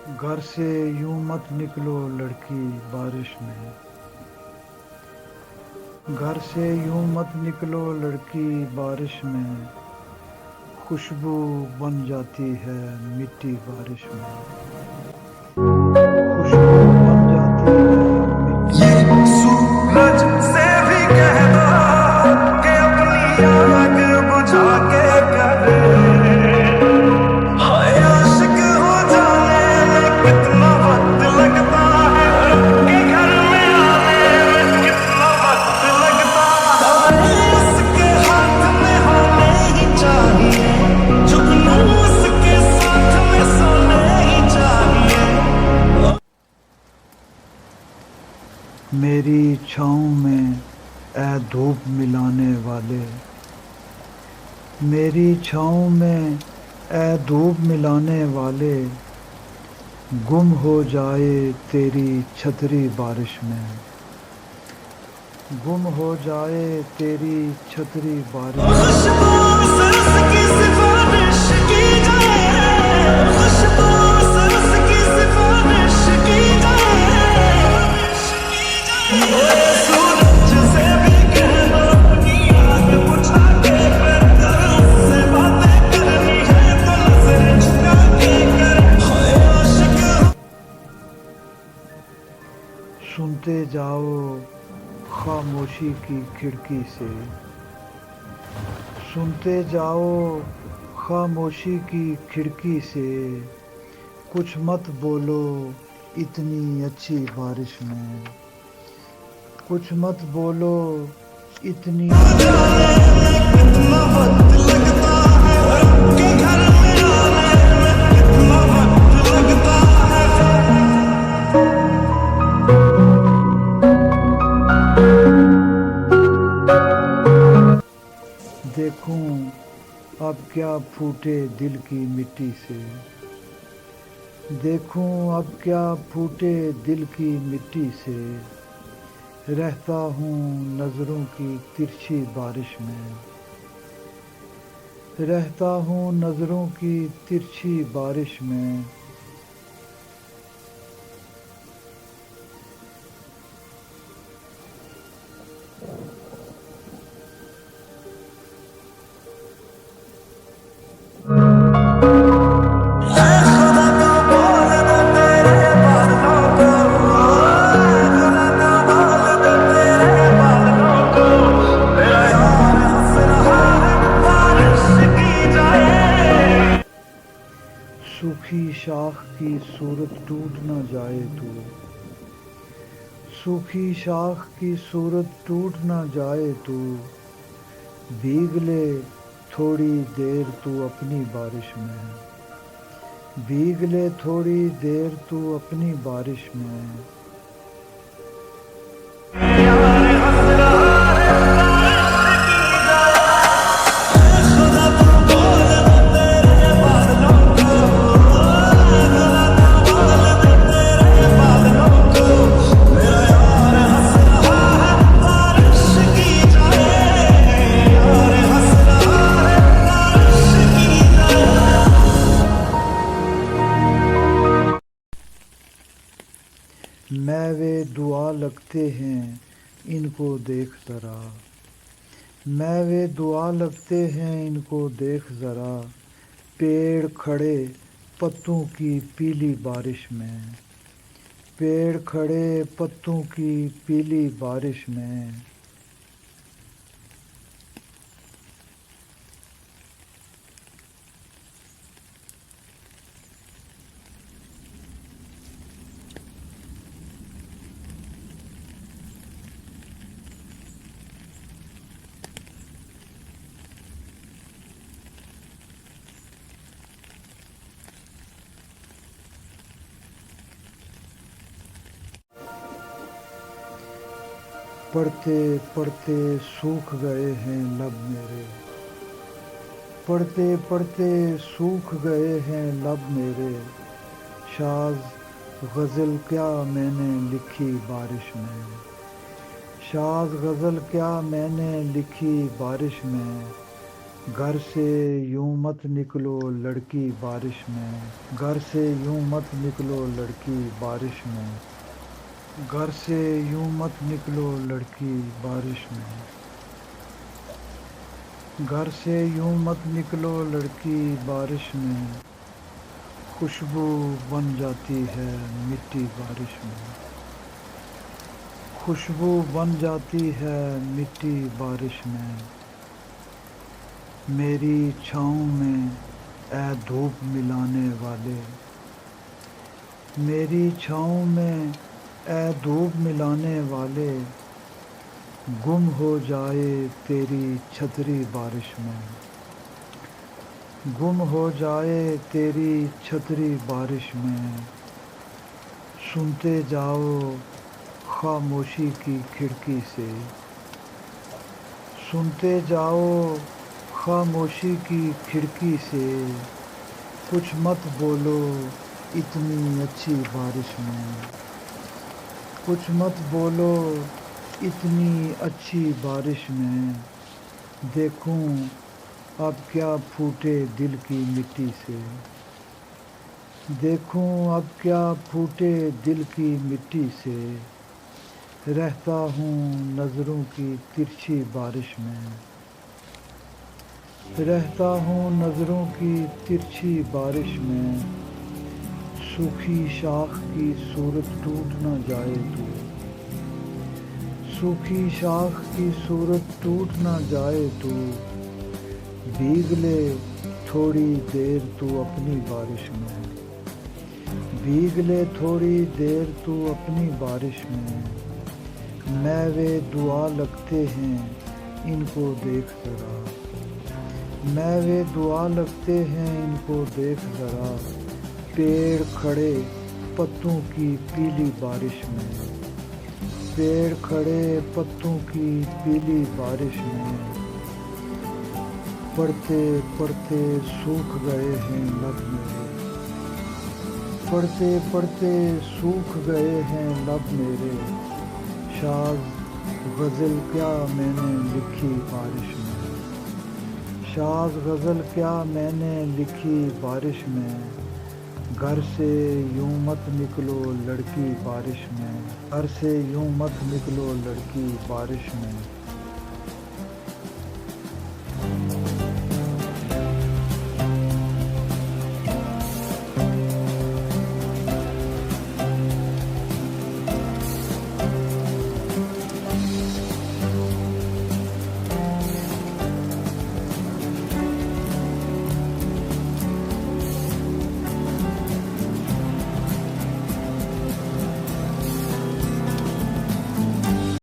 घर से यूं मत निकलो लड़की बारिश में। घर से यूं मत निकलो लड़की बारिश में। खुशबू बन जाती है मिट्टी बारिश में। खुशबू बन जाती है मिट्टी। ये सूरज से भी कह दो कि अपनी आग बुझा के करे। हाय आशिक हो जाने में कितना वक्त लगता है, कि घर में आने में कितना वक्त लगता है। हाय उसके हाथ में होने ही चाहिए, जुगनू उसके साथ में सोने ही चाहिए। मेरी छाँव में ऐ धूप मिलाने वाले। मेरी छाँव में ऐ धूप मिलाने वाले। गुम हो जाए तेरी छतरी बारिश में। गुम हो जाए तेरी छतरी बारिश में। खुशबू से उसकी सिफारिश की जाए, खुशबू से उसकी सिफारिश की जाए। ओए सूरज से भी कह दो अपनी आग बुझा के फिर कर, उससे बातें करनी है तो नजर झुका के कर। हाय आशिक सुनते जाओ खामोशी की खिड़की से। सुनते जाओ खामोशी की खिड़की से। कुछ मत बोलो इतनी अच्छी बारिश में। कुछ मत बोलो इतनी अच्छी बारिश में। कितना वक्त लगता है, कि घर में आने में कितना वक्त लगता है। देखूं अब क्या फूटे दिल की मिट्टी से। देखूं अब क्या फूटे दिल की मिट्टी से। रहता हूँ नज़रों की तिरछी बारिश में। रहता हूँ नज़रों की तिरछी बारिश में। सूखी शाख की सूरत टूट न जाए तू। सूखी शाख की सूरत टूट न जाए तू। भीग ले थोड़ी देर तू अपनी बारिश में। भीग ले थोड़ी देर तू अपनी बारिश में। मैं वे दुआ लगते हैं इनको देख ज़रा। मैं वे दुआ लगते हैं इनको देख ज़रा। पेड़ खड़े पत्तों की पीली बारिश में। पेड़ खड़े पत्तों की पीली बारिश में। पढ़ते पढ़ते सूख गए हैं लब मेरे। पढ़ते पढ़ते सूख गए हैं लब मेरे। शाज़ गज़ल क्या मैंने लिखी बारिश में। शाज़ गज़ल क्या मैंने लिखी बारिश में। घर से यूं मत निकलो लड़की बारिश में, घर से यूं मत निकलो लड़की बारिश में, घर से यूं मत निकलो लड़की बारिश में, घर से यूं मत निकलो लड़की बारिश में, खुशबू बन जाती है मिट्टी बारिश में, खुशबू बन जाती है मिट्टी बारिश में, मेरी छाँव में ऐ धूप मिलाने वाले, मेरी छाँव में ऐ धूप मिलाने वाले, गुम हो जाए तेरी छतरी बारिश में, गुम हो जाए तेरी छतरी बारिश में, सुनते जाओ खामोशी की खिड़की से, सुनते जाओ खामोशी की खिड़की से, कुछ मत बोलो इतनी अच्छी बारिश में, कुछ मत बोलो इतनी अच्छी बारिश में, देखूं अब क्या फूटे दिल की मिट्टी से, देखूं अब क्या फूटे दिल की मिट्टी से, रहता हूँ नज़रों की तिरछी बारिश में, रहता हूँ नज़रों की तिरछी बारिश में, सूखी शाख की सूरत टूट न जाए तू, सूखी शाख की सूरत टूट न जाए तू, भीग ले थोड़ी देर तू अपनी बारिश में, भीग ले थोड़ी देर तू अपनी बारिश में, मैं वे दुआ लगते हैं इनको देख ज़रा, मैं वे दुआ लगते हैं इनको देख ज़रा, पेड़ खड़े पत्तों की पीली बारिश में, पेड़ खड़े पत्तों की पीली बारिश में, पढ़ते पढ़ते सूख गए हैं लब मेरे, पढ़ते पढ़ते सूख गए हैं लब मेरे, शाज़ गज़ल क्या मैंने लिखी बारिश में, शाज़ गज़ल क्या मैंने लिखी बारिश में, घर से यूं मत निकलो लड़की बारिश में, घर से यूं मत निकलो लड़की बारिश में।